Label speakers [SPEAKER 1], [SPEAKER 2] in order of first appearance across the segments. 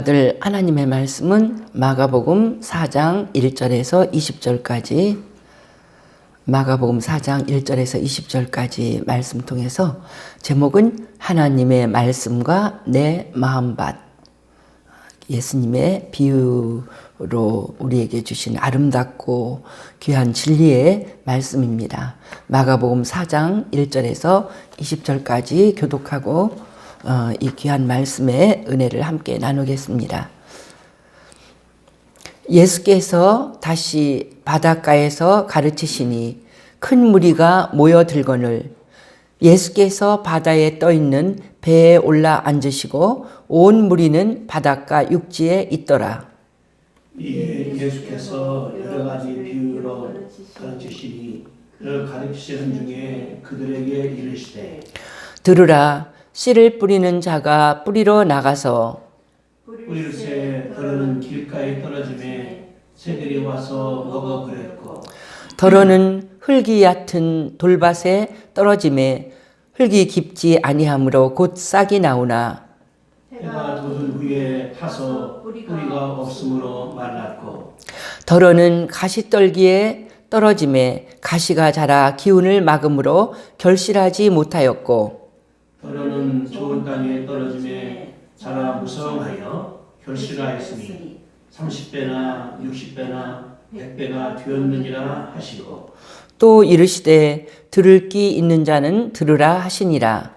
[SPEAKER 1] 들 하나님의 말씀은 마가복음 4장 1절에서 20절까지 마가복음 4장 1절에서 20절까지 말씀 통해서 제목은 하나님의 말씀과 내 마음밭, 예수님의 비유로 우리에게 주신 아름답고 귀한 진리의 말씀입니다. 마가복음 4장 1절에서 20절까지 교독하고 이 귀한 말씀의 은혜를 함께 나누겠습니다. 예수께서 다시 바닷가에서 가르치시니 큰 무리가 모여들거늘 예수께서 바다에 떠있는 배에 올라 앉으시고 온 무리는 바닷가 육지에 있더라.
[SPEAKER 2] 이에 예수께서 여러 가지 비유로 가르치시니 그 가르치시는 중에 그들에게 이르시되
[SPEAKER 1] 들으라. 씨를 뿌리는 자가 뿌리러 나가서
[SPEAKER 2] 뿌릴새 더러는 길가에 떨어짐에 새들이 와서 먹어버렸고
[SPEAKER 1] 더러는 흙이 얕은 돌밭에 떨어짐에 흙이 깊지 아니하므로 곧 싹이 나오나
[SPEAKER 2] 해가 돋은 후에 타서 뿌리가 없으므로 말랐고
[SPEAKER 1] 더러는 가시떨기에 떨어짐에 가시가 자라 기운을 막음으로 결실하지 못하였고
[SPEAKER 2] 더러는 좋은 땅에 떨어짐에 자라 무성하여 결실하였으니 30배나 60배나 100배가 되었느니라 하시고
[SPEAKER 1] 또 이르시되 들을 귀 있는 자는 들으라 하시니라.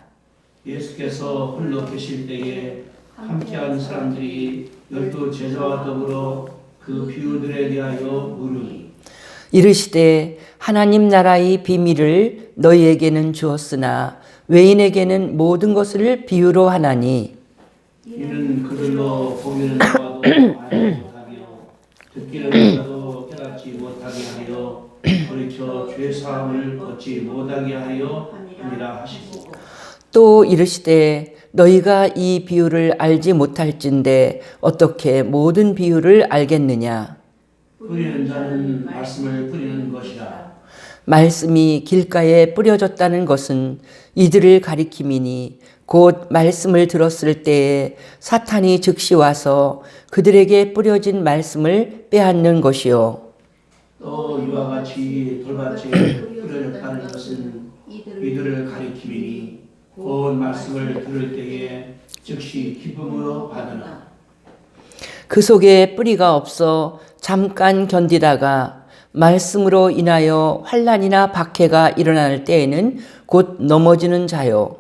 [SPEAKER 2] 예수께서 홀로 계실 때에 함께한 사람들이 12 제자와 더불어 그 비유들에 대하여 물으니
[SPEAKER 1] 이르시되 하나님 나라의 비밀을 너희에게는 주었으나 외인에게는 모든 것을 비유로 하나니
[SPEAKER 2] 이는 그들로 보기는 보아도 알지 못하며 듣기는 들어도 깨닫지 못하게 하여 돌이켜 죄사함을 얻지 못하게 하여 함이라 하시고
[SPEAKER 1] 또 이르시되 너희가 이 비유를 알지 못할진대 어떻게 모든 비유를 알겠느냐.
[SPEAKER 2] 뿌리는 자는 말씀을 뿌리는 것이라.
[SPEAKER 1] 말씀이 길가에 뿌려졌다는 것은 이들을 가리킴이니 곧 말씀을 들었을 때에 사탄이 즉시 와서 그들에게 뿌려진 말씀을 빼앗는 것이요.
[SPEAKER 2] 또 이와 같이 돌밭에 뿌려졌다는 것은 이들을 가리킴이니 곧 말씀을 들을 때에 즉시 기쁨으로 받으나
[SPEAKER 1] 그 속에 뿌리가 없어 잠깐 견디다가 말씀으로 인하여 환난이나 박해가 일어날 때에는 곧 넘어지는 자요.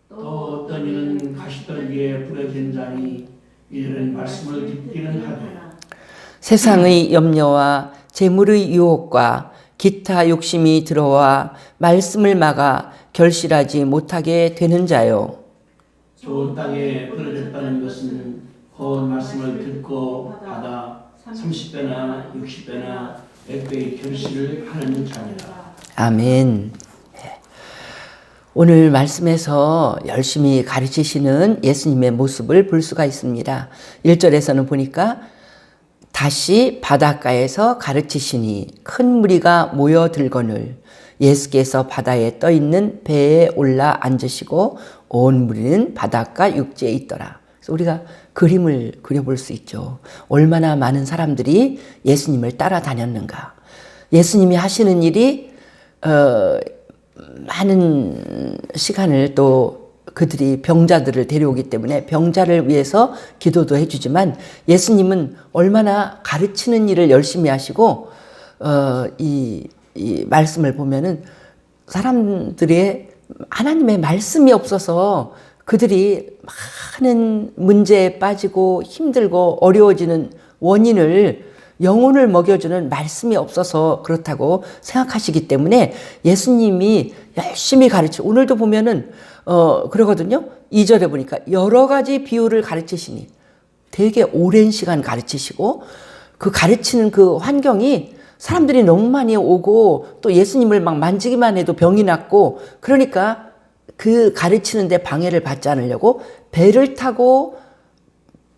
[SPEAKER 2] 또 어떤 이는 가시떨기에 뿌려진 자니 이들은 말씀을 듣기는 하되
[SPEAKER 1] 세상의 염려와 재물의 유혹과 기타 욕심이 들어와 말씀을 막아 결실하지 못하게 되는 자요.
[SPEAKER 2] 좋은 땅에 뿌려졌다는 것은 곧 말씀을 듣고 받아 30배나 60배나 100배의 결실을 하는 자니라.
[SPEAKER 1] 아멘. 오늘 말씀에서 열심히 가르치시는 예수님의 모습을 볼 수가 있습니다. 1절에서는 보니까 다시 바닷가에서 가르치시니 큰 무리가 모여들거늘 예수께서 바다에 떠있는 배에 올라 앉으시고 온 무리는 바닷가 육지에 있더라. 그래서 우리가 그림을 그려볼 수 있죠. 얼마나 많은 사람들이 예수님을 따라다녔는가. 예수님이 하시는 일이 많은 시간을 또 그들이 병자들을 데려오기 때문에 병자를 위해서 기도도 해주지만 예수님은 얼마나 가르치는 일을 열심히 하시고 이 말씀을 보면은 사람들의 하나님의 말씀이 없어서 그들이 많은 문제에 빠지고 힘들고 어려워지는 원인을 영혼을 먹여주는 말씀이 없어서 그렇다고 생각하시기 때문에 예수님이 열심히 가르치고 오늘도 보면은 그러거든요. 2절에 보니까 여러 가지 비유를 가르치시니 되게 오랜 시간 가르치시고 그 가르치는 그 환경이 사람들이 너무 많이 오고 또 예수님을 막 만지기만 해도 병이 났고 그러니까 그 가르치는데 방해를 받지 않으려고 배를 타고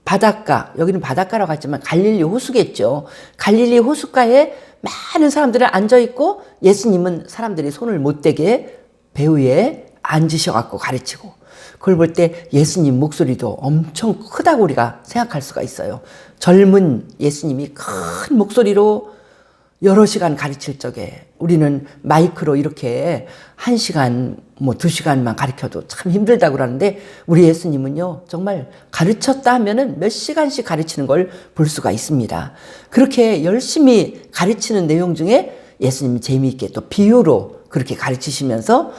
[SPEAKER 1] 바닷가, 여기는 바닷가라고 했지만 갈릴리 호수겠죠. 갈릴리 호숫가에 많은 사람들이 앉아있고 예수님은 사람들이 손을 못 대게 배 위에 앉으셔갖고 가르치고 그걸 볼 때 예수님 목소리도 엄청 크다고 우리가 생각할 수가 있어요. 젊은 예수님이 큰 목소리로 여러 시간 가르칠 적에 우리는 마이크로 이렇게 1시간, 2시간만 가르쳐도 참 힘들다고 그러는데 우리 예수님은요, 정말 가르쳤다 하면은 몇 시간씩 가르치는 걸 볼 수가 있습니다. 그렇게 열심히 가르치는 내용 중에 예수님이 재미있게 또 비유로 그렇게 가르치시면서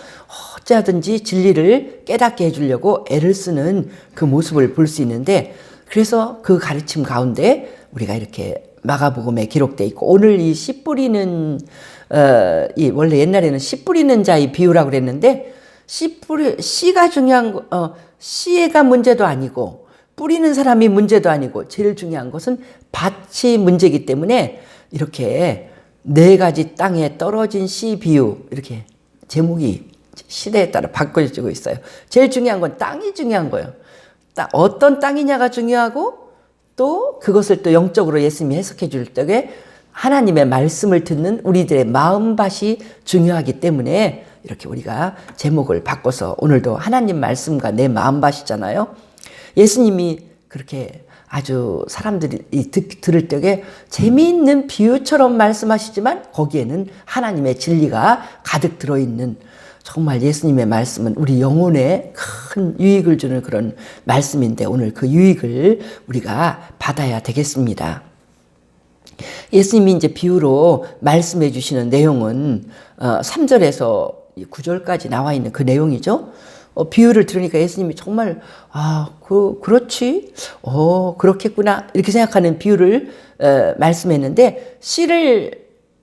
[SPEAKER 1] 어찌하든지 진리를 깨닫게 해주려고 애를 쓰는 그 모습을 볼 수 있는데, 그래서 그 가르침 가운데 우리가 이렇게 마가복음에 기록되어 있고, 오늘 이 씨 뿌리는 이 원래 옛날에는 씨 뿌리는 자의 비유라고 그랬는데, 씨가 중요한 씨가 문제도 아니고 뿌리는 사람이 문제도 아니고 제일 중요한 것은 밭이 문제이기 때문에 이렇게 4가지 땅에 떨어진 씨 비유, 이렇게 제목이 시대에 따라 바꿔지고 있어요. 제일 중요한 건 땅이 중요한 거예요. 어떤 땅이냐가 중요하고, 또 그것을 또 영적으로 예수님이 해석해 줄 때에 하나님의 말씀을 듣는 우리들의 마음밭이 중요하기 때문에 이렇게 우리가 제목을 바꿔서 오늘도 하나님 말씀과 내 마음밭이잖아요. 예수님이 그렇게 아주 사람들이 들을 때에 재미있는 비유처럼 말씀하시지만 거기에는 하나님의 진리가 가득 들어있는, 정말 예수님의 말씀은 우리 영혼에 큰 유익을 주는 그런 말씀인데, 오늘 그 유익을 우리가 받아야 되겠습니다. 예수님이 이제 비유로 말씀해 주시는 내용은 3절에서 9절까지 나와 있는 그 내용이죠. 비유를 들으니까 예수님이 정말 그렇지, 그렇겠구나 이렇게 생각하는 비유를 말씀했는데, 씨를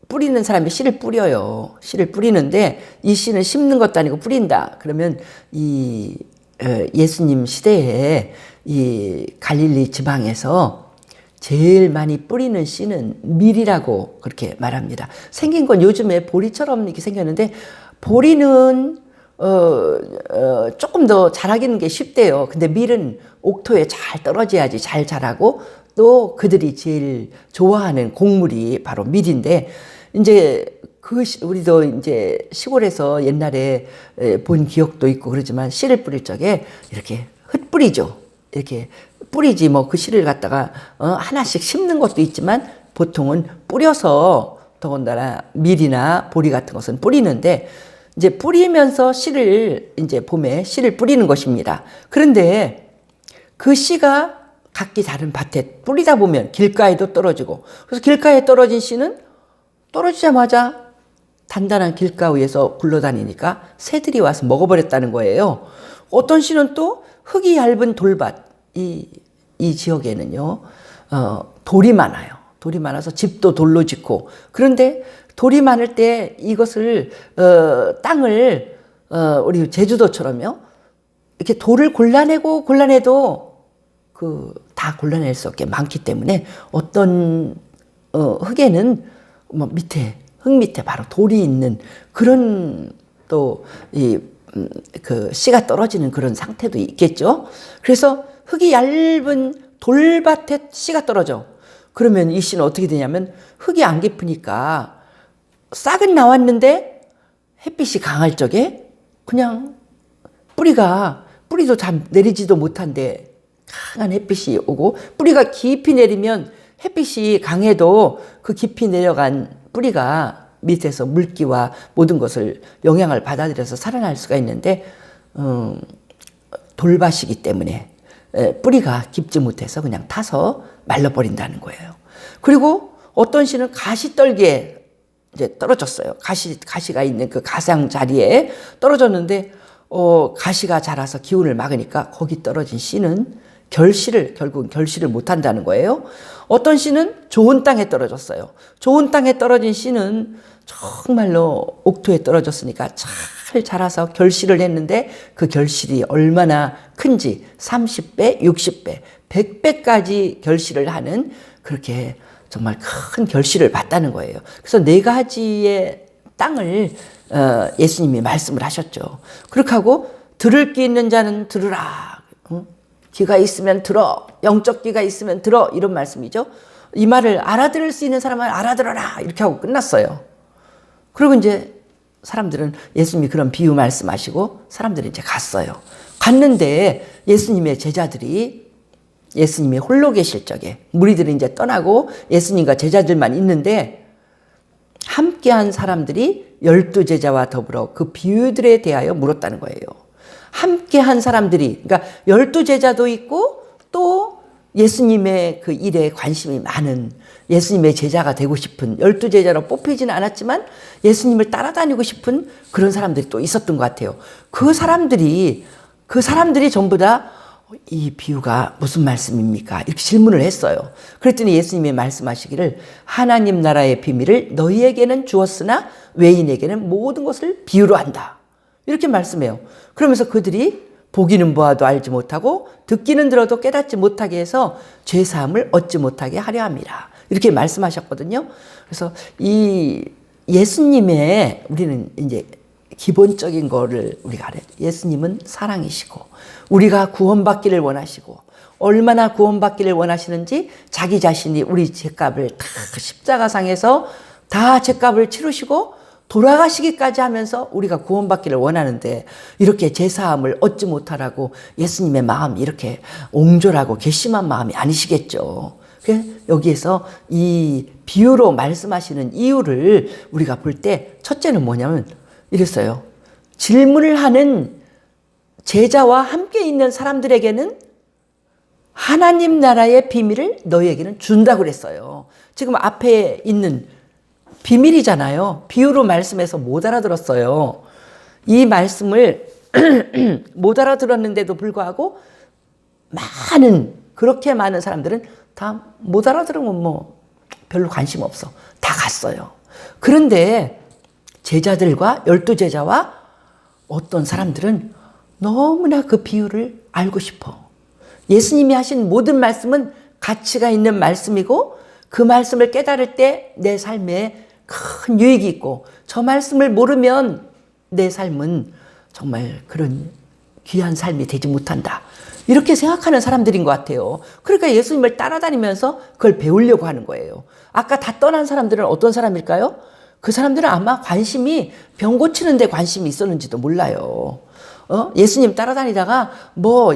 [SPEAKER 1] 뿌리는 사람이 씨를 뿌려요. 씨를 뿌리는데 이 씨는 심는 것도 아니고 뿌린다. 그러면 이 예수님 시대에 이 갈릴리 지방에서 제일 많이 뿌리는 씨는 밀이라고 그렇게 말합니다. 생긴 건 요즘에 보리처럼 이렇게 생겼는데, 보리는 조금 더 자라기는 게 쉽대요. 근데 밀은 옥토에 잘 떨어져야지 잘 자라고, 또 그들이 제일 좋아하는 곡물이 바로 밀인데, 이제 우리도 이제 시골에서 옛날에 본 기억도 있고 그러지만, 씨를 뿌릴 적에 이렇게 흩뿌리죠. 이렇게 뿌리지 그 씨를 갖다가 하나씩 심는 것도 있지만 보통은 뿌려서, 더군다나 밀이나 보리 같은 것은 뿌리는데, 이제 뿌리면서 씨를 이제 봄에 씨를 뿌리는 것입니다. 그런데 그 씨가 각기 다른 밭에 뿌리다 보면 길가에도 떨어지고, 그래서 길가에 떨어진 씨는 떨어지자마자 단단한 길가 위에서 굴러다니니까 새들이 와서 먹어버렸다는 거예요. 어떤 씨는 또 흙이 얇은 돌밭, 이 지역에는요, 돌이 많아요. 돌이 많아서 집도 돌로 짓고, 그런데 돌이 많을 때 이것을 땅을 우리 제주도처럼요, 이렇게 돌을 골라내도 다 골라낼 수 없게 많기 때문에 어떤 흙에는 흙 밑에 바로 돌이 있는 그런, 또 그 씨가 떨어지는 그런 상태도 있겠죠. 그래서 흙이 얇은 돌밭에 씨가 떨어져. 그러면 이 씨는 어떻게 되냐면, 흙이 안 깊으니까 싹은 나왔는데 햇빛이 강할 적에 그냥 뿌리도 잘 내리지도 못한데 강한 햇빛이 오고, 뿌리가 깊이 내리면 햇빛이 강해도 그 깊이 내려간 뿌리가 밑에서 물기와 모든 것을 영향을 받아들여서 살아날 수가 있는데, 돌밭이기 때문에 뿌리가 깊지 못해서 그냥 타서 말라버린다는 거예요. 그리고 어떤 씨는 가시떨기에 이제 떨어졌어요. 가시가 있는 그 가장 자리에 떨어졌는데, 가시가 자라서 기운을 막으니까 거기 떨어진 씨는 결국은 결실을 못 한다는 거예요. 어떤 씨는 좋은 땅에 떨어졌어요. 좋은 땅에 떨어진 씨는 정말로 옥토에 떨어졌으니까 잘 자라서 결실을 했는데, 그 결실이 얼마나 큰지 30배, 60배, 100배까지 결실을 하는, 그렇게 정말 큰 결실을 봤다는 거예요. 그래서 4가지의 땅을 예수님이 말씀을 하셨죠. 그렇게 하고, 들을 귀 있는 자는 들으라. 귀가 있으면 들어. 영적 귀가 있으면 들어. 이런 말씀이죠. 이 말을 알아들을 수 있는 사람은 알아들어라. 이렇게 하고 끝났어요. 그리고 이제 사람들은 예수님이 그런 비유 말씀하시고 사람들이 이제 갔어요. 갔는데 예수님의 제자들이 예수님이 홀로 계실 적에 무리들이 이제 떠나고 예수님과 제자들만 있는데 함께한 사람들이 12제자와 더불어 그 비유들에 대하여 물었다는 거예요. 함께한 사람들이, 그러니까 12제자도 있고 또 예수님의 그 일에 관심이 많은, 예수님의 제자가 되고 싶은, 12제자로 뽑히지는 않았지만 예수님을 따라다니고 싶은 그런 사람들이 또 있었던 것 같아요. 그 사람들이 전부 다 이 비유가 무슨 말씀입니까? 이렇게 질문을 했어요. 그랬더니 예수님이 말씀하시기를 하나님 나라의 비밀을 너희에게는 주었으나 외인에게는 모든 것을 비유로 한다. 이렇게 말씀해요. 그러면서 그들이 보기는 보아도 알지 못하고 듣기는 들어도 깨닫지 못하게 해서 죄사함을 얻지 못하게 하려 함이라. 이렇게 말씀하셨거든요. 그래서 이 예수님의 우리는 이제 기본적인 거를 우리가 알아요. 예수님은 사랑이시고 우리가 구원받기를 원하시고 얼마나 구원받기를 원하시는지 자기 자신이 우리 죄값을 다 십자가상에서 다 죄값을 치르시고 돌아가시기까지 하면서 우리가 구원받기를 원하는데 이렇게 죄사함을 얻지 못하라고 예수님의 마음이 이렇게 옹졸하고 괘씸한 마음이 아니시겠죠. 여기에서 이 비유로 말씀하시는 이유를 우리가 볼 때 첫째는 뭐냐면 이랬어요. 질문을 하는 제자와 함께 있는 사람들에게는 하나님 나라의 비밀을 너희에게는 준다고 그랬어요. 지금 앞에 있는 비밀이잖아요. 비유로 말씀해서 못 알아들었어요. 이 말씀을 못 알아들었는데도 불구하고 그렇게 많은 사람들은 다 못 알아들으면 뭐 별로 관심 없어. 다 갔어요. 그런데 제자들과 12제자와 어떤 사람들은 너무나 그 비유를 알고 싶어. 예수님이 하신 모든 말씀은 가치가 있는 말씀이고 그 말씀을 깨달을 때 내 삶에 큰 유익이 있고 저 말씀을 모르면 내 삶은 정말 그런 귀한 삶이 되지 못한다. 이렇게 생각하는 사람들인 것 같아요. 그러니까 예수님을 따라다니면서 그걸 배우려고 하는 거예요. 아까 다 떠난 사람들은 어떤 사람일까요? 그 사람들은 아마 관심이 병 고치는 데 관심이 있었는지도 몰라요. 예수님 따라다니다가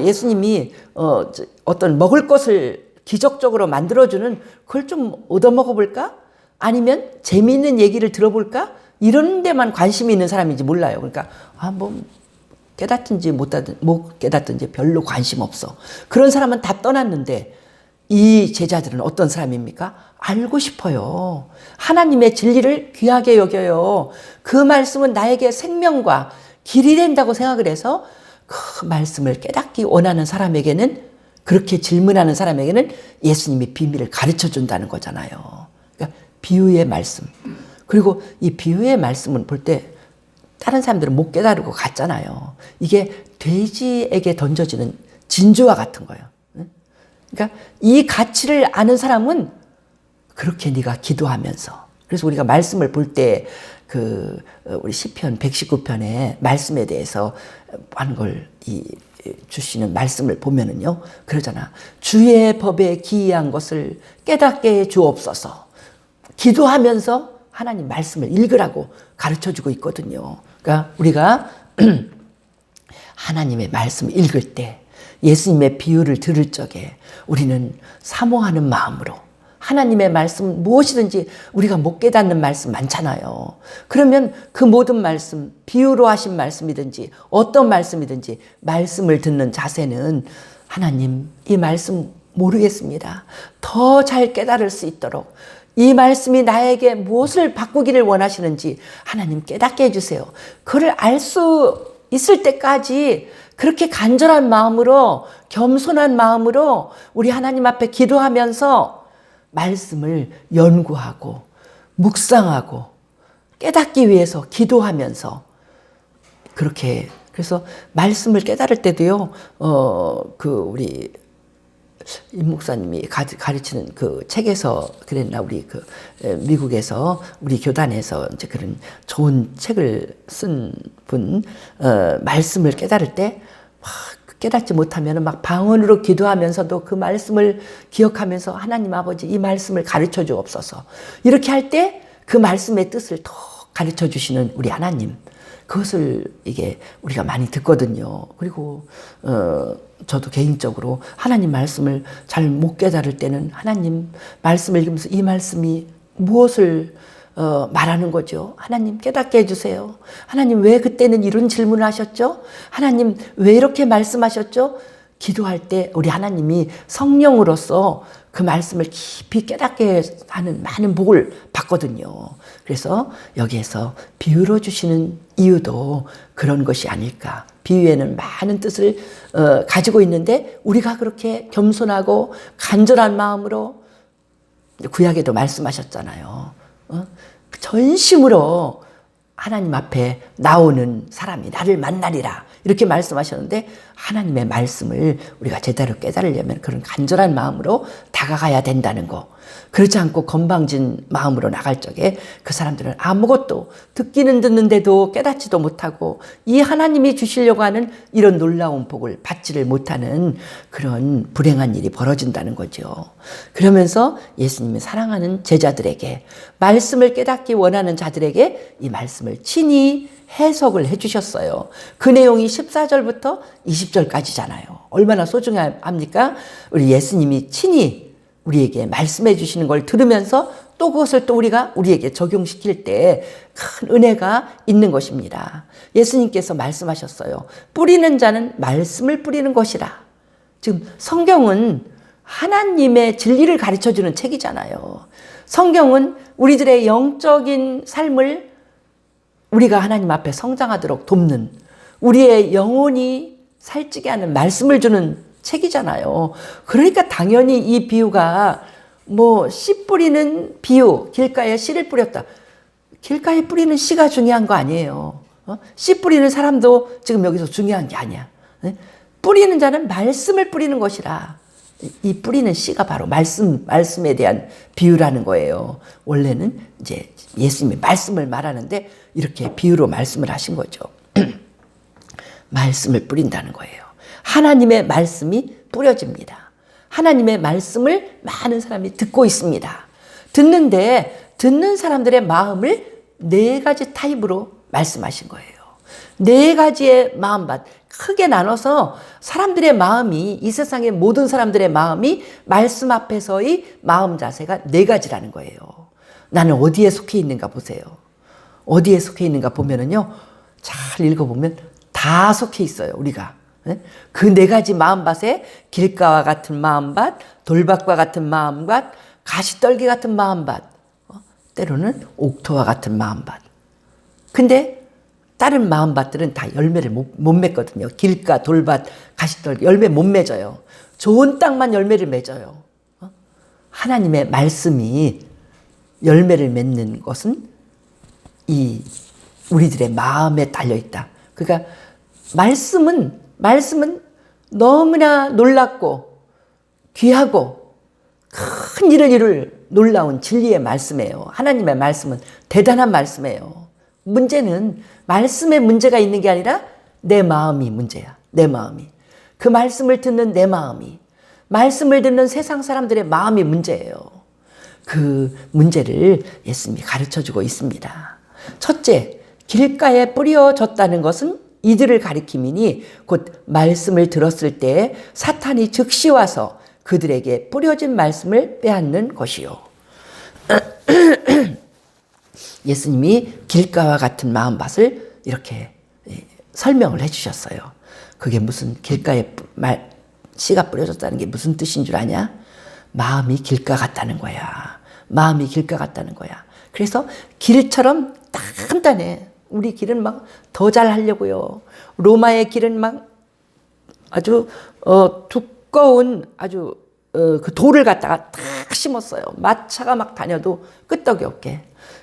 [SPEAKER 1] 예수님이 어떤 먹을 것을 기적적으로 만들어주는 그걸 좀 얻어먹어볼까? 아니면 재미있는 얘기를 들어볼까? 이런 데만 관심이 있는 사람인지 몰라요. 그러니까 깨닫든지 못 깨닫든지 별로 관심 없어. 그런 사람은 다 떠났는데 이 제자들은 어떤 사람입니까? 알고 싶어요. 하나님의 진리를 귀하게 여겨요. 그 말씀은 나에게 생명과 길이 된다고 생각을 해서 그 말씀을 깨닫기 원하는 사람에게는, 그렇게 질문하는 사람에게는 예수님이 비밀을 가르쳐 준다는 거잖아요. 그러니까 비유의 말씀. 그리고 이 비유의 말씀은 볼 때 다른 사람들은 못 깨달고 갔잖아요. 이게 돼지에게 던져지는 진주와 같은 거예요. 그러니까 이 가치를 아는 사람은 그렇게 네가 기도하면서, 그래서 우리가 말씀을 볼 때 우리 시편 119편의 말씀에 대해서 하는 걸 주시는 말씀을 보면은요, 그러잖아. 주의 법에 기이한 것을 깨닫게 해 주옵소서. 기도하면서 하나님 말씀을 읽으라고 가르쳐 주고 있거든요. 그러니까 우리가 하나님의 말씀을 읽을 때, 예수님의 비유를 들을 적에 우리는 사모하는 마음으로 하나님의 말씀 무엇이든지 우리가 못 깨닫는 말씀 많잖아요. 그러면 그 모든 말씀, 비유로 하신 말씀이든지 어떤 말씀이든지 말씀을 듣는 자세는 하나님, 이 말씀 모르겠습니다. 더 잘 깨달을 수 있도록 이 말씀이 나에게 무엇을 바꾸기를 원하시는지 하나님 깨닫게 해주세요. 그걸 알 수 있을 때까지 그렇게 간절한 마음으로, 겸손한 마음으로 우리 하나님 앞에 기도하면서 말씀을 연구하고 묵상하고 깨닫기 위해서 기도하면서 그렇게, 그래서 말씀을 깨달을 때도요, 우리 임 목사님이 가르치는 그 책에서 그랬나, 우리 미국에서 우리 교단에서 이제 그런 좋은 책을 쓴 분, 말씀을 깨달을 때 깨닫지 못하면 막 방언으로 기도하면서도 그 말씀을 기억하면서 하나님 아버지 이 말씀을 가르쳐 주옵소서. 이렇게 할 때 그 말씀의 뜻을 더 가르쳐 주시는 우리 하나님. 그것을 이게 우리가 많이 듣거든요. 그리고 저도 개인적으로 하나님 말씀을 잘 못 깨달을 때는 하나님 말씀을 읽으면서 이 말씀이 무엇을 말하는 거죠. 하나님 깨닫게 해주세요. 하나님 왜 그때는 이런 질문을 하셨죠? 하나님 왜 이렇게 말씀하셨죠? 기도할 때 우리 하나님이 성령으로서 그 말씀을 깊이 깨닫게 하는 많은 복을 받거든요. 그래서 여기에서 비유로 주시는 이유도 그런 것이 아닐까. 비유에는 많은 뜻을 가지고 있는데 우리가 그렇게 겸손하고 간절한 마음으로 구약에도 말씀하셨잖아요. 전심으로 하나님 앞에 나오는 사람이 나를 만나리라 이렇게 말씀하셨는데 하나님의 말씀을 우리가 제대로 깨달으려면 그런 간절한 마음으로 다가가야 된다는 거. 그렇지 않고 건방진 마음으로 나갈 적에 그 사람들은 아무것도 듣기는 듣는데도 깨닫지도 못하고 이 하나님이 주시려고 하는 이런 놀라운 복을 받지를 못하는 그런 불행한 일이 벌어진다는 거죠. 그러면서 예수님이 사랑하는 제자들에게 말씀을 깨닫기 원하는 자들에게 이 말씀을 친히 해석을 해주셨어요. 그 내용이 14절부터 20절까지잖아요. 얼마나 소중합니까? 우리 예수님이 친히 우리에게 말씀해 주시는 걸 들으면서 또 그것을 또 우리가 우리에게 적용시킬 때 큰 은혜가 있는 것입니다. 예수님께서 말씀하셨어요. 뿌리는 자는 말씀을 뿌리는 것이라. 지금 성경은 하나님의 진리를 가르쳐주는 책이잖아요. 성경은 우리들의 영적인 삶을 우리가 하나님 앞에 성장하도록 돕는 우리의 영혼이 살찌게 하는 말씀을 주는 책이잖아요. 그러니까 당연히 이 비유가 씨 뿌리는 비유, 길가에 씨를 뿌렸다. 길가에 뿌리는 씨가 중요한 거 아니에요. 씨 뿌리는 사람도 지금 여기서 중요한 게 아니야. 뿌리는 자는 말씀을 뿌리는 것이라. 이 뿌리는 씨가 바로 말씀에 대한 비유라는 거예요. 원래는 이제 예수님이 말씀을 말하는데 이렇게 비유로 말씀을 하신 거죠. 말씀을 뿌린다는 거예요. 하나님의 말씀이 뿌려집니다. 하나님의 말씀을 많은 사람이 듣고 있습니다. 듣는데 듣는 사람들의 마음을 4가지 타입으로 말씀하신 거예요. 4가지의 마음밭 크게 나눠서 사람들의 마음이 이 세상의 모든 사람들의 마음이 말씀 앞에서의 마음 자세가 4가지라는 거예요. 나는 어디에 속해 있는가 보세요. 어디에 속해 있는가 보면은요. 잘 읽어보면 다 속해 있어요. 우리가. 그 4가지 마음밭에 길가와 같은 마음밭, 돌밭과 같은 마음밭, 가시떨기 같은 마음밭, 때로는 옥토와 같은 마음밭. 근데 다른 마음밭들은 다 열매를 못 맺거든요. 길가, 돌밭, 가시떨기 열매 못 맺어요. 좋은 땅만 열매를 맺어요. 하나님의 말씀이 열매를 맺는 것은 이 우리들의 마음에 달려있다. 그러니까 말씀은 너무나 놀랍고 귀하고 큰 일을 이룰 놀라운 진리의 말씀이에요. 하나님의 말씀은 대단한 말씀이에요. 문제는 말씀에 문제가 있는 게 아니라 내 마음이 문제야. 내 마음이. 그 말씀을 듣는 내 마음이. 말씀을 듣는 세상 사람들의 마음이 문제예요. 그 문제를 예수님이 가르쳐주고 있습니다. 첫째, 길가에 뿌려졌다는 것은 이들을 가리킴이니 곧 말씀을 들었을 때 사탄이 즉시 와서 그들에게 뿌려진 말씀을 빼앗는 것이요. 예수님이 길가와 같은 마음밭을 이렇게 설명을 해주셨어요. 그게 무슨 길가에 씨가 뿌려졌다는 게 무슨 뜻인 줄 아냐? 마음이 길가 같다는 거야. 마음이 길가 같다는 거야. 그래서 길처럼 단단해. 우리 길은 막 더 잘하려고요. 로마의 길은 막 아주 두꺼운 아주 그 돌을 갖다가 탁 심었어요. 마차가 막 다녀도 끄떡이 없게.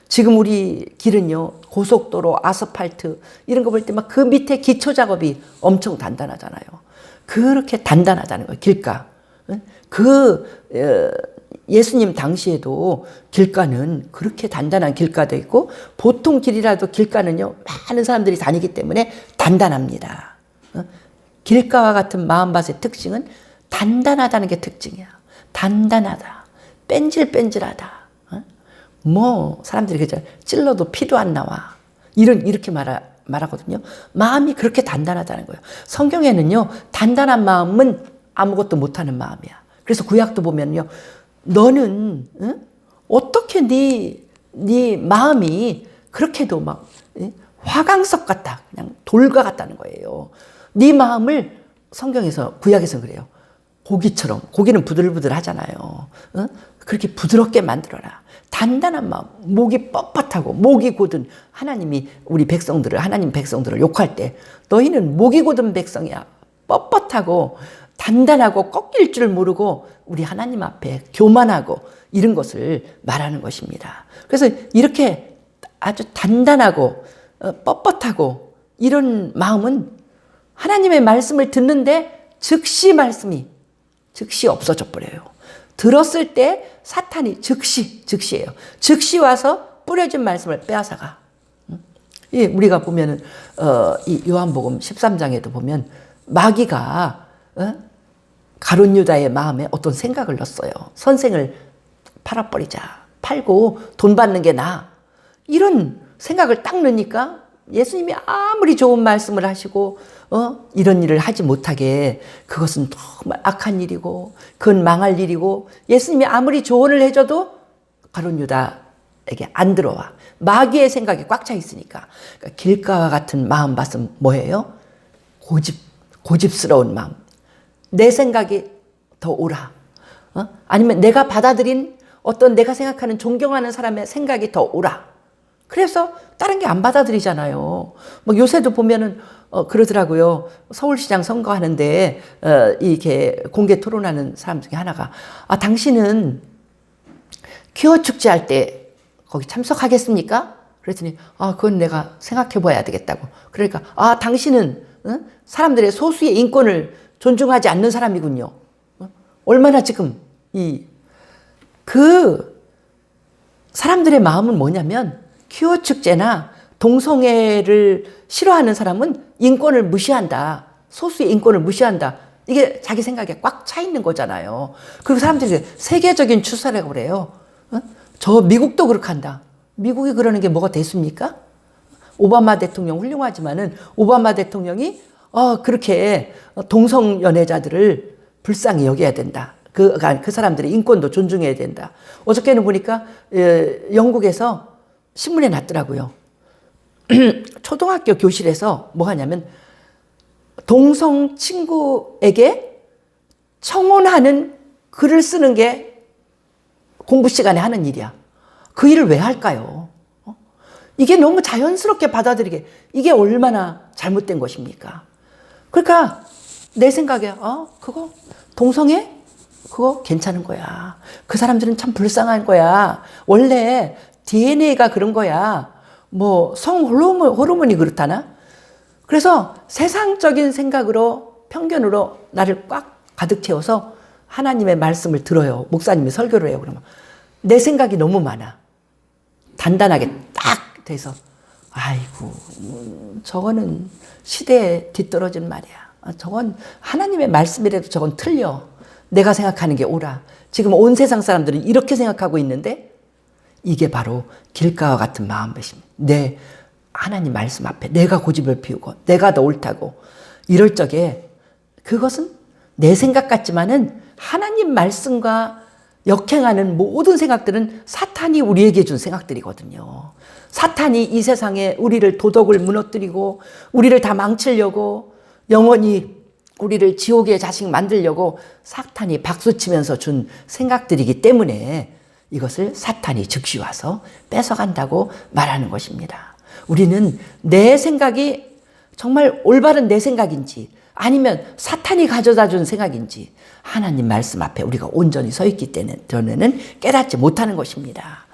[SPEAKER 1] 지금 우리 길은요, 고속도로, 아스팔트 이런 거 볼 때 막 그 밑에 기초 작업이 엄청 단단하잖아요. 그렇게 단단하다는 거예요. 길가. 예수님 당시에도 길가는 그렇게 단단한 길가도 있고 보통 길이라도 길가는요 많은 사람들이 다니기 때문에 단단합니다. 길가와 같은 마음밭의 특징은 단단하다는 게 특징이야. 단단하다. 뺀질뺀질하다. 사람들이 그죠? 찔러도 피도 안 나와. 이렇게 말하거든요. 마음이 그렇게 단단하다는 거예요. 성경에는요, 단단한 마음은 아무것도 못하는 마음이야. 그래서 구약도 보면요, 너는 어떻게 네 마음이 그렇게도 막 화강석 같다, 그냥 돌과 같다는 거예요. 네 마음을 성경에서 구약에서 그래요. 고기처럼, 고기는 부들부들 하잖아요. 그렇게 부드럽게 만들어라. 단단한 마음, 목이 뻣뻣하고 목이 곧은 하나님이 우리 백성들을, 하나님 백성들을 욕할 때 너희는 목이 곧은 백성이야. 뻣뻣하고 단단하고 꺾일 줄 모르고 우리 하나님 앞에 교만하고 이런 것을 말하는 것입니다. 그래서 이렇게 아주 단단하고 뻣뻣하고 이런 마음은 하나님의 말씀을 듣는데 즉시 말씀이 즉시 없어져 버려요. 들었을 때 사탄이 즉시예요. 즉시 와서 뿌려진 말씀을 빼앗아가. 우리가 보면은 이 요한복음 13장에도 보면 마귀가 가룟 유다의 마음에 어떤 생각을 넣었어요. 선생을 팔아버리자. 팔고 돈 받는 게 나아. 이런 생각을 딱 넣으니까 예수님이 아무리 좋은 말씀을 하시고 이런 일을 하지 못하게 그것은 정말 악한 일이고 그건 망할 일이고 예수님이 아무리 조언을 해줘도 가룟 유다에게 안 들어와. 마귀의 생각이 꽉 차 있으니까. 그러니까 길가와 같은 마음밭은 뭐예요? 고집스러운 마음. 내 생각이 더 옳아. 아니면 내가 받아들인 어떤 내가 생각하는 존경하는 사람의 생각이 더 옳아. 그래서 다른 게 안 받아들이잖아요. 뭐 요새도 보면은 그러더라고요. 서울시장 선거하는데 이렇게 공개 토론하는 사람 중에 하나가 당신은 퀴어 축제 할 때 거기 참석하겠습니까? 그랬더니 그건 내가 생각해 봐야 되겠다고. 그러니까 당신은 사람들의 소수의 인권을 존중하지 않는 사람이군요. 얼마나 지금 그 사람들의 마음은 뭐냐면 퀴어 축제나 동성애를 싫어하는 사람은 인권을 무시한다. 소수의 인권을 무시한다. 이게 자기 생각에 꽉 차 있는 거잖아요. 그리고 사람들이 세계적인 추세라고 그래요. 저 미국도 그렇게 한다. 미국이 그러는 게 뭐가 됐습니까? 오바마 대통령 훌륭하지만은 오바마 대통령이 그렇게 동성 연애자들을 불쌍히 여겨야 된다. 그 사람들의 인권도 존중해야 된다. 어저께는 보니까 영국에서 신문에 났더라고요. 초등학교 교실에서 뭐 하냐면 동성 친구에게 청혼하는 글을 쓰는 게 공부 시간에 하는 일이야. 그 일을 왜 할까요? 이게 너무 자연스럽게 받아들이게, 이게 얼마나 잘못된 것입니까? 그러니까 내 생각에 그거 동성애? 그거 괜찮은 거야. 그 사람들은 참 불쌍한 거야. 원래 DNA가 그런 거야. 뭐 성 호르몬이 그렇다나? 그래서 세상적인 생각으로 편견으로 나를 꽉 가득 채워서 하나님의 말씀을 들어요. 목사님이 설교를 해요. 그러면 내 생각이 너무 많아. 단단하게 딱 돼서 아이고 저거는 시대에 뒤떨어진 말이야. 저건 하나님의 말씀이라도 저건 틀려. 내가 생각하는 게 옳아. 지금 온 세상 사람들은 이렇게 생각하고 있는데 이게 바로 길가와 같은 마음밭입니다. 내 하나님 말씀 앞에 내가 고집을 피우고 내가 더 옳다고 이럴 적에 그것은 내 생각 같지만은 하나님 말씀과 역행하는 모든 생각들은 사탄이 우리에게 준 생각들이거든요. 사탄이 이 세상에 우리를 도덕을 무너뜨리고 우리를 다 망치려고 영원히 우리를 지옥의 자식 만들려고 사탄이 박수치면서 준 생각들이기 때문에 이것을 사탄이 즉시 와서 뺏어간다고 말하는 것입니다. 우리는 내 생각이 정말 올바른 내 생각인지 아니면 사탄이 가져다 준 생각인지 하나님 말씀 앞에 우리가 온전히 서 있기 때문에는 깨닫지 못하는 것입니다.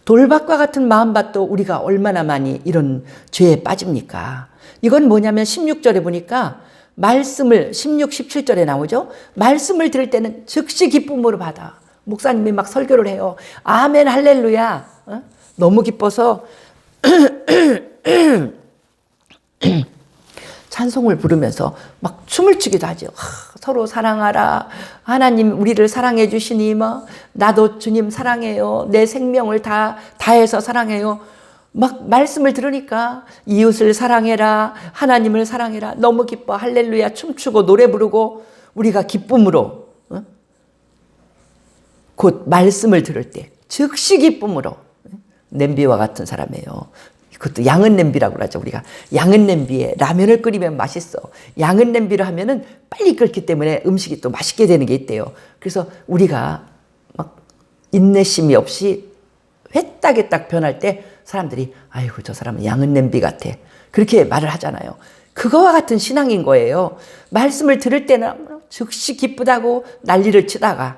[SPEAKER 1] 돌밭과 같은 마음밭도 우리가 얼마나 많이 이런 죄에 빠집니까? 이건 뭐냐면 16절에 보니까 말씀을 16, 17절에 나오죠. 말씀을 들을 때는 즉시 기쁨으로 받아. 목사님이 막 설교를 해요. 아멘 할렐루야. 너무 기뻐서 찬송을 부르면서 막 춤을 추기도 하죠. 서로 사랑하라. 하나님 우리를 사랑해 주시니 뭐 나도 주님 사랑해요. 내 생명을 다해서 사랑해요. 막 말씀을 들으니까 이웃을 사랑해라, 하나님을 사랑해라, 너무 기뻐, 할렐루야 춤추고 노래 부르고 우리가 기쁨으로 곧 말씀을 들을 때 즉시 기쁨으로 냄비와 같은 사람이에요. 그것도 양은 냄비라고 그러죠. 우리가 양은 냄비에 라면을 끓이면 맛있어. 양은 냄비로 하면은 빨리 끓기 때문에 음식이 또 맛있게 되는 게 있대요. 그래서 우리가 막 인내심이 없이 회딱에 딱 변할 때 사람들이 아이고 저 사람은 양은 냄비 같아. 그렇게 말을 하잖아요. 그거와 같은 신앙인 거예요. 말씀을 들을 때는 즉시 기쁘다고 난리를 치다가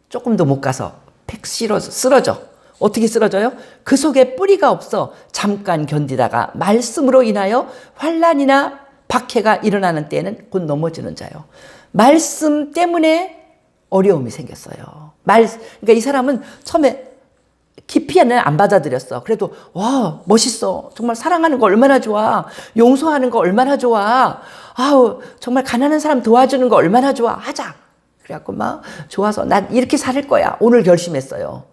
[SPEAKER 1] 조금도 못 가서 팩 쓰러져. 어떻게 쓰러져요? 그 속에 뿌리가 없어 잠깐 견디다가 말씀으로 인하여 환난이나 박해가 일어나는 때에는 곧 넘어지는 자요. 말씀 때문에 어려움이 생겼어요. 그러니까 이 사람은 처음에 깊이는 안 받아들였어. 그래도 와 멋있어. 정말 사랑하는 거 얼마나 좋아. 용서하는 거 얼마나 좋아. 아우 정말 가난한 사람 도와주는 거 얼마나 좋아. 하자. 그래갖고 막 좋아서 난 이렇게 살 거야. 오늘 결심했어요.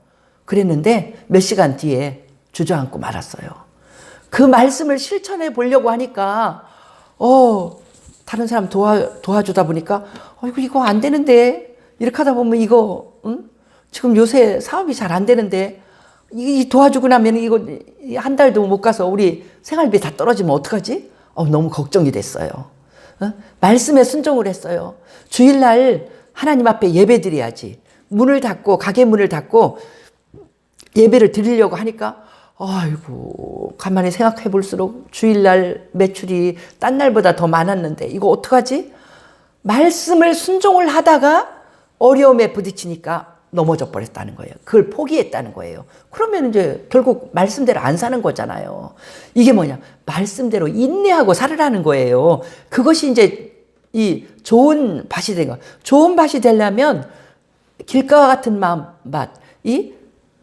[SPEAKER 1] 그랬는데 몇 시간 뒤에 주저앉고 말았어요. 그 말씀을 실천해 보려고 하니까 다른 사람 도와주다 보니까 이거 안 되는데 이렇게 하다 보면 이거 지금 요새 사업이 잘 안 되는데 이 도와주고 나면 이거 한 달도 못 가서 우리 생활비 다 떨어지면 어떡하지? 너무 걱정이 됐어요. 말씀에 순종을 했어요. 주일날 하나님 앞에 예배 드려야지. 문을 닫고 가게 문을 닫고 예배를 드리려고 하니까 아이고 가만히 생각해 볼수록 주일날 매출이 딴 날보다 더 많았는데 이거 어떡하지? 말씀을 순종을 하다가 어려움에 부딪히니까 넘어져 버렸다는 거예요. 그걸 포기했다는 거예요. 그러면 이제 결국 말씀대로 안 사는 거잖아요. 이게 뭐냐? 말씀대로 인내하고 살으라는 거예요. 그것이 이제 이 좋은 밭이 된 거. 좋은 밭이 되려면 길가와 같은 마음밭, 이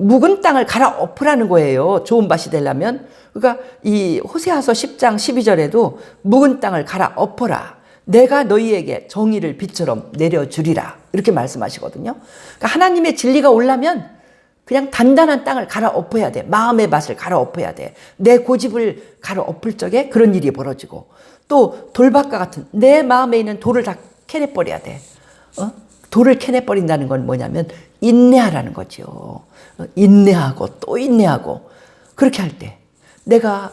[SPEAKER 1] 묵은 땅을 갈아엎으라는 거예요. 좋은 밭이 되려면. 그러니까 이 호세아서 10장 12절에도 묵은 땅을 갈아엎어라. 내가 너희에게 정의를 빛처럼 내려주리라. 이렇게 말씀하시거든요. 그러니까 하나님의 진리가 오려면 그냥 단단한 땅을 갈아엎어야 돼. 마음의 밭을 갈아엎어야 돼. 내 고집을 갈아엎을 적에 그런 일이 벌어지고 또 돌밭과 같은 내 마음에 있는 돌을 다 캐내버려야 돼. 돌을 캐내버린다는 건 뭐냐면 인내하라는 거죠. 인내하고 또 인내하고 그렇게 할 때 내가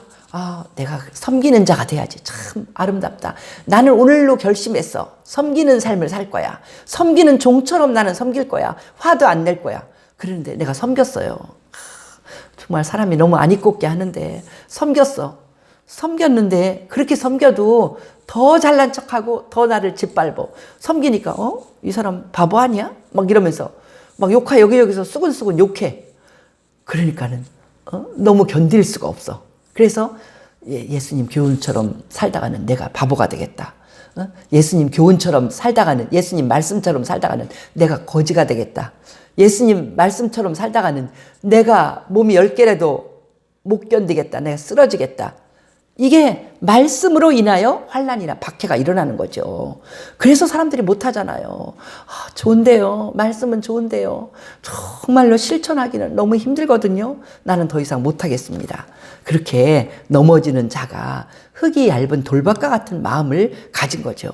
[SPEAKER 1] 섬기는 자가 돼야지. 참 아름답다. 나는 오늘로 결심했어. 섬기는 삶을 살 거야. 섬기는 종처럼 나는 섬길 거야. 화도 안 낼 거야. 그런데 내가 섬겼어요. 정말 사람이 너무 안 입곱게 하는데 섬겼는데 그렇게 섬겨도 더 잘난 척하고 더 나를 짓밟어. 섬기니까 이 사람 바보 아니야? 막 이러면서 막 욕하 여기저기서 수근수근 욕해. 그러니까는 너무 견딜 수가 없어. 그래서 예수님 교훈처럼 살다가는 내가 바보가 되겠다. 예수님 교훈처럼 살다가는 예수님 말씀처럼 살다가는 내가 거지가 되겠다. 예수님 말씀처럼 살다가는 내가 몸이 10개라도 못 견디겠다. 내가 쓰러지겠다. 이게 말씀으로 인하여 환난이나 박해가 일어나는 거죠. 그래서 사람들이 못하잖아요. 좋은데요. 말씀은 좋은데요. 정말로 실천하기는 너무 힘들거든요. 나는 더 이상 못하겠습니다. 그렇게 넘어지는 자가 흙이 얇은 돌밭과 같은 마음을 가진 거죠.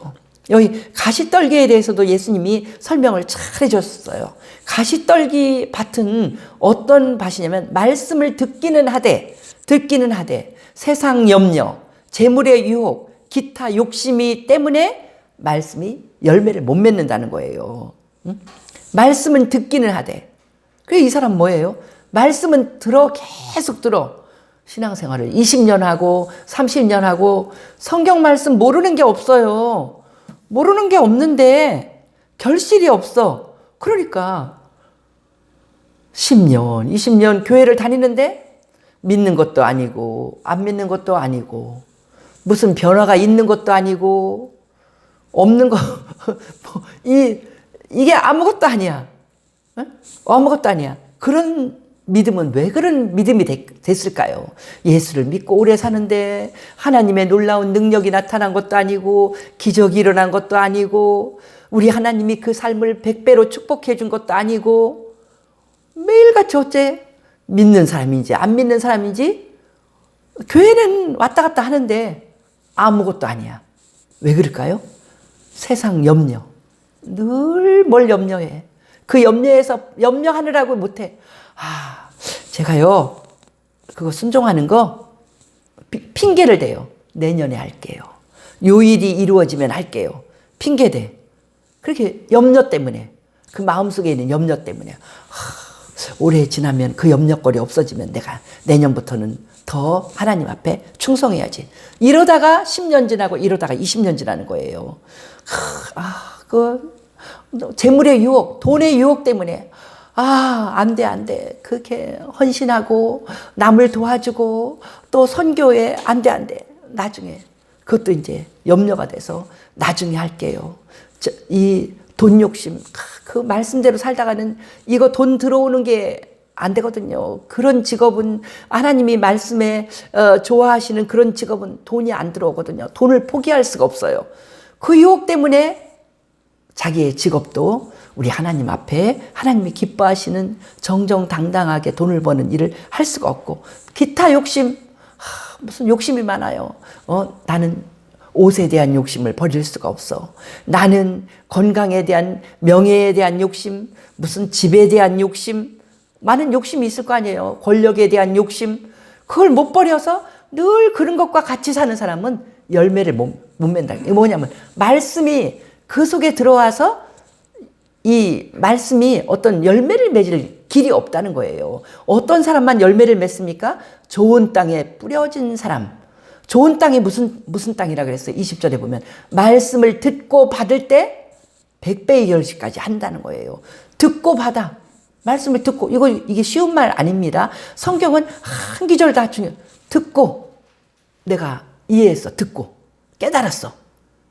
[SPEAKER 1] 여기 가시떨기에 대해서도 예수님이 설명을 잘 해줬어요. 가시떨기 밭은 어떤 밭이냐면 말씀을 듣기는 하되 세상 염려, 재물의 유혹, 기타 욕심이 때문에 말씀이 열매를 못 맺는다는 거예요. 말씀은 듣기는 하되. 그래 이 사람 뭐예요? 말씀은 계속 들어. 신앙생활을 20년 하고 30년 하고 성경 말씀 모르는 게 없어요. 모르는 게 없는데 결실이 없어. 그러니까 10년, 20년 교회를 다니는데 믿는 것도 아니고 안 믿는 것도 아니고 무슨 변화가 있는 것도 아니고 없는 거 이게 아무것도 아니야. 아무것도 아니야. 그런 믿음은 왜 그런 믿음이 됐을까요? 예수를 믿고 오래 사는데 하나님의 놀라운 능력이 나타난 것도 아니고 기적이 일어난 것도 아니고 우리 하나님이 그 삶을 100배로 축복해 준 것도 아니고 매일같이 어째 믿는 사람인지 안 믿는 사람인지 교회는 왔다 갔다 하는데 아무것도 아니야. 왜 그럴까요? 세상 염려. 늘 뭘 염려해. 그 염려에서 염려하느라고 못해. 제가요, 그거 순종하는 거 핑계를 대요. 내년에 할게요. 요 일이 이루어지면 할게요. 핑계대. 그렇게 염려 때문에, 그 마음속에 있는 염려 때문에 올해 지나면 그 염려거리 없어지면 내가 내년부터는 더 하나님 앞에 충성해야지. 이러다가 10년 지나고 이러다가 20년 지나는 거예요. 그 재물의 유혹, 돈의 유혹 때문에 안 돼. 그렇게 헌신하고 남을 도와주고 또 선교에 안 돼. 나중에 그것도 이제 염려가 돼서 나중에 할게요. 이 돈 욕심, 그 말씀대로 살다가는 이거 돈 들어오는 게 안 되거든요. 그런 직업은 하나님이 말씀에 좋아하시는 그런 직업은 돈이 안 들어오거든요. 돈을 포기할 수가 없어요. 그 유혹 때문에 자기의 직업도 우리 하나님 앞에 하나님이 기뻐하시는 정정당당하게 돈을 버는 일을 할 수가 없고, 기타 욕심, 무슨 욕심이 많아요. 나는 옷에 대한 욕심을 버릴 수가 없어. 나는 건강에 대한, 명예에 대한 욕심, 무슨 집에 대한 욕심, 많은 욕심이 있을 거 아니에요. 권력에 대한 욕심, 그걸 못 버려서 늘 그런 것과 같이 사는 사람은 열매를 못 맺는다. 이게 뭐냐면 말씀이 그 속에 들어와서 이 말씀이 어떤 열매를 맺을 길이 없다는 거예요. 어떤 사람만 열매를 맺습니까? 좋은 땅에 뿌려진 사람. 좋은 땅이 무슨 땅이라 그랬어요? 20절에 보면 말씀을 듣고 받을 때 100배의 결실까지 한다는 거예요. 듣고 받아. 말씀을 듣고, 이게 쉬운 말 아닙니다. 성경은 한 기절 다 중요해요. 듣고, 내가 이해했어. 듣고 깨달았어.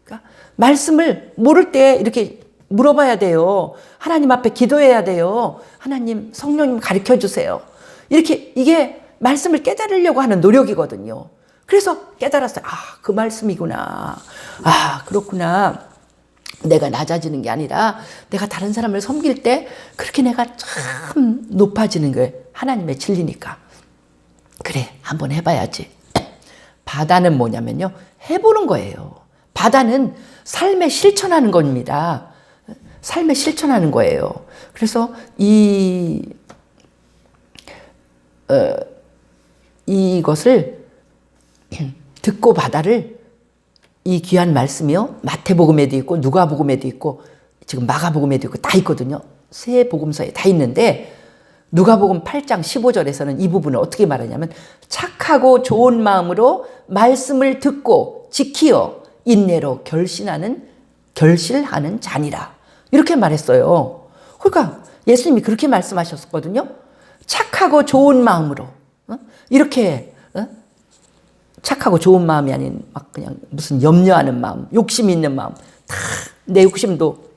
[SPEAKER 1] 그러니까 말씀을 모를 때 이렇게 물어봐야 돼요. 하나님 앞에 기도해야 돼요. 하나님, 성령님 가르쳐 주세요. 이렇게 이게 말씀을 깨달으려고 하는 노력이거든요. 그래서 깨달았어요. 그 말씀이구나. 그렇구나. 내가 낮아지는 게 아니라 내가 다른 사람을 섬길 때 그렇게 내가 참 높아지는 거예요. 하나님의 진리니까. 그래, 한번 해봐야지. 바다는 뭐냐면요, 해보는 거예요. 바다는 삶에 실천하는 겁니다. 삶에 실천하는 거예요. 그래서 이것을 듣고 바다를, 이 귀한 말씀이요, 마태복음에도 있고 누가복음에도 있고 지금 마가복음에도 있고 다 있거든요. 세 복음서에 다 있는데 누가복음 8장 15절에서는 이 부분을 어떻게 말하냐면, 착하고 좋은 마음으로 말씀을 듣고 지키어 인내로 결실하는 자니라, 이렇게 말했어요. 그러니까 예수님이 그렇게 말씀하셨거든요. 착하고 좋은 마음으로, 이렇게 착하고 좋은 마음이 아닌 막 그냥 무슨 염려하는 마음, 욕심 있는 마음, 다 내 욕심도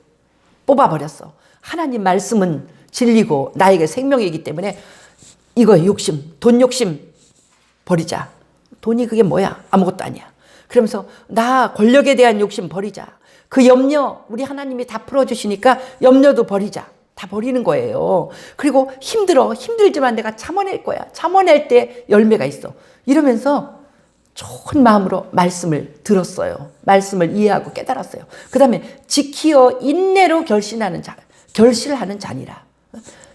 [SPEAKER 1] 뽑아버렸어. 하나님 말씀은 진리고 나에게 생명이기 때문에 이거 욕심, 돈 욕심 버리자. 돈이 그게 뭐야? 아무것도 아니야. 그러면서 나 권력에 대한 욕심 버리자. 그 염려 우리 하나님이 다 풀어주시니까 염려도 버리자. 다 버리는 거예요. 그리고 힘들지만 내가 참아낼 거야. 참아낼 때 열매가 있어. 이러면서 좋은 마음으로 말씀을 들었어요. 말씀을 이해하고 깨달았어요. 그 다음에 지키어 인내로 결실하는 자니라.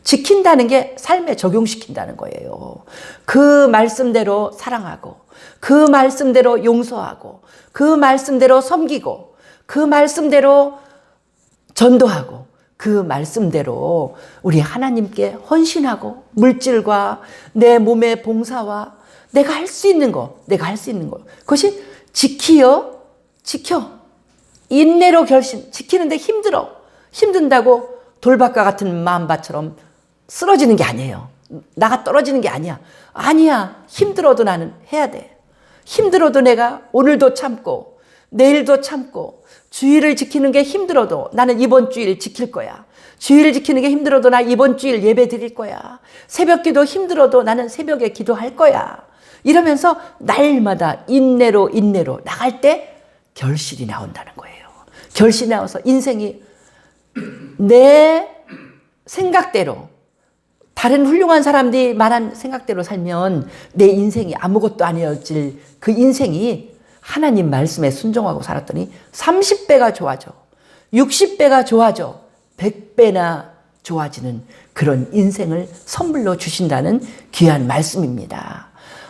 [SPEAKER 1] 지킨다는 게 삶에 적용시킨다는 거예요. 그 말씀대로 사랑하고, 그 말씀대로 용서하고, 그 말씀대로 섬기고, 그 말씀대로 전도하고, 그 말씀대로 우리 하나님께 헌신하고, 물질과 내 몸의 봉사와 내가 할 수 있는 거, 그것이 지켜. 인내로 지키는데 힘든다고 돌밭과 같은 마음밭처럼 쓰러지는 게 아니에요. 나가 떨어지는 게 아니야. 힘들어도 나는 해야 돼. 힘들어도 내가 오늘도 참고, 내일도 참고, 주일을 지키는 게 힘들어도 나는 이번 주일 지킬 거야. 주일을 지키는 게 힘들어도 나 이번 주일 예배 드릴 거야. 새벽 기도 힘들어도 나는 새벽에 기도할 거야. 이러면서 날마다 인내로 나갈 때 결실이 나온다는 거예요. 결실이 나와서 인생이 내 생각대로 다른 훌륭한 사람들이 말한 생각대로 살면 내 인생이 아무것도 아니어질 그 인생이 하나님 말씀에 순종하고 살았더니 30배가 좋아져, 60배가 좋아져, 100배나 좋아지는 그런 인생을 선물로 주신다는 귀한 말씀입니다.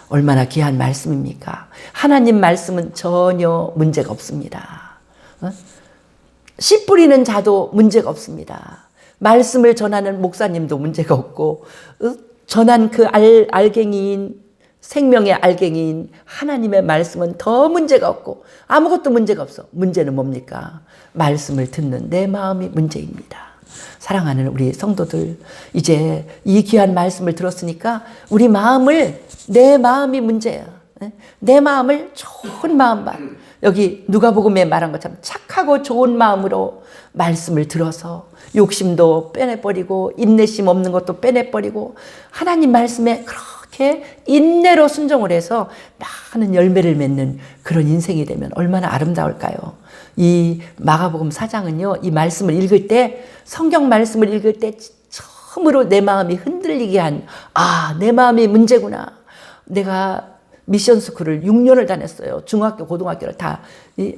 [SPEAKER 1] 얼마나 귀한 말씀입니까? 하나님 말씀은 전혀 문제가 없습니다. 씨 뿌리는 자도 문제가 없습니다. 말씀을 전하는 목사님도 문제가 없고, 전한 그 알갱이인, 생명의 알갱이인 하나님의 말씀은 더 문제가 없고 아무것도 문제가 없어. 문제는 뭡니까? 말씀을 듣는 내 마음이 문제입니다. 사랑하는 우리 성도들, 이제 이 귀한 말씀을 들었으니까 우리 마음을, 내 마음이 문제야. 내 마음을 좋은 마음만, 여기 누가복음에 말한 것처럼 착하고 좋은 마음으로 말씀을 들어서 욕심도 빼내버리고 인내심 없는 것도 빼내버리고 하나님 말씀에 그렇게 인내로 순종을 해서 많은 열매를 맺는 그런 인생이 되면 얼마나 아름다울까요? 이 마가복음 4장은요, 이 말씀을 읽을 때, 성경 말씀을 읽을 때 처음으로 내 마음이 흔들리게 한, 내 마음이 문제구나. 내가 미션 스쿨을 6년을 다녔어요. 중학교, 고등학교를 다 이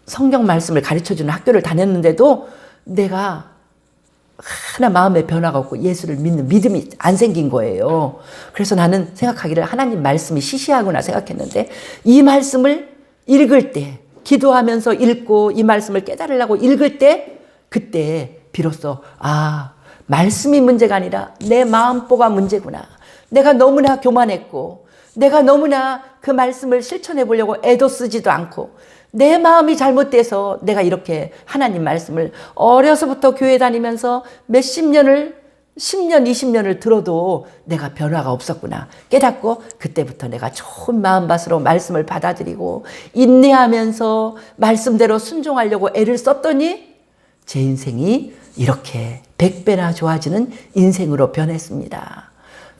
[SPEAKER 1] 성경 말씀을 가르쳐주는 학교를 다녔는데도 내가 하나 마음의 변화가 없고 예수를 믿는 믿음이 안 생긴 거예요. 그래서 나는 생각하기를 하나님 말씀이 시시하구나 생각했는데, 이 말씀을 읽을 때, 기도하면서 읽고 이 말씀을 깨달으려고 읽을 때, 그때 비로소 말씀이 문제가 아니라 내 마음보가 문제구나. 내가 너무나 교만했고, 내가 너무나 그 말씀을 실천해 보려고 애도 쓰지도 않고, 내 마음이 잘못돼서 내가 이렇게 하나님 말씀을 어려서부터 교회 다니면서 몇십 년을, 10년, 20년을 들어도 내가 변화가 없었구나 깨닫고, 그때부터 내가 좋은 마음밭으로 말씀을 받아들이고 인내하면서 말씀대로 순종하려고 애를 썼더니 제 인생이 이렇게 100배나 좋아지는 인생으로 변했습니다.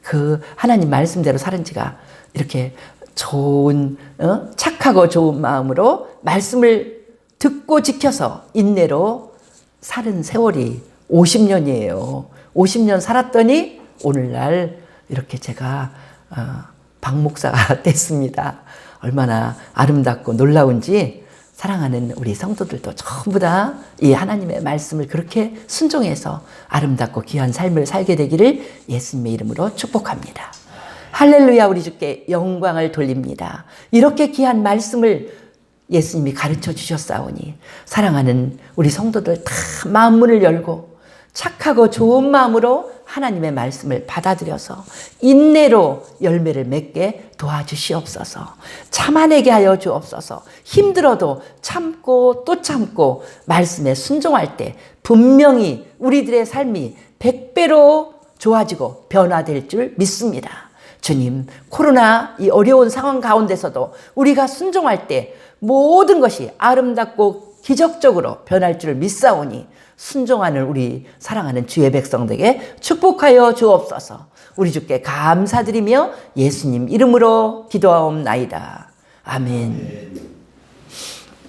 [SPEAKER 1] 그 하나님 말씀대로 살은 지가 이렇게 좋은, 착하고 좋은 마음으로 말씀을 듣고 지켜서 인내로 사는 세월이 50년이에요. 50년 살았더니 오늘날 이렇게 제가 박 목사가 됐습니다. 얼마나 아름답고 놀라운지, 사랑하는 우리 성도들도 전부 다 이 하나님의 말씀을 그렇게 순종해서 아름답고 귀한 삶을 살게 되기를 예수님의 이름으로 축복합니다. 할렐루야. 우리 주께 영광을 돌립니다. 이렇게 귀한 말씀을 예수님이 가르쳐 주셨사오니 사랑하는 우리 성도들 다 마음문을 열고 착하고 좋은 마음으로 하나님의 말씀을 받아들여서 인내로 열매를 맺게 도와주시옵소서. 참아내게 하여 주옵소서. 힘들어도 참고 또 참고 말씀에 순종할 때 분명히 우리들의 삶이 100배로 좋아지고 변화될 줄 믿습니다. 주님, 코로나 이 어려운 상황 가운데서도 우리가 순종할 때 모든 것이 아름답고 기적적으로 변할 줄 믿사오니 순종하는 우리 사랑하는 주의 백성들에게 축복하여 주옵소서. 우리 주께 감사드리며 예수님 이름으로 기도하옵나이다. 아멘.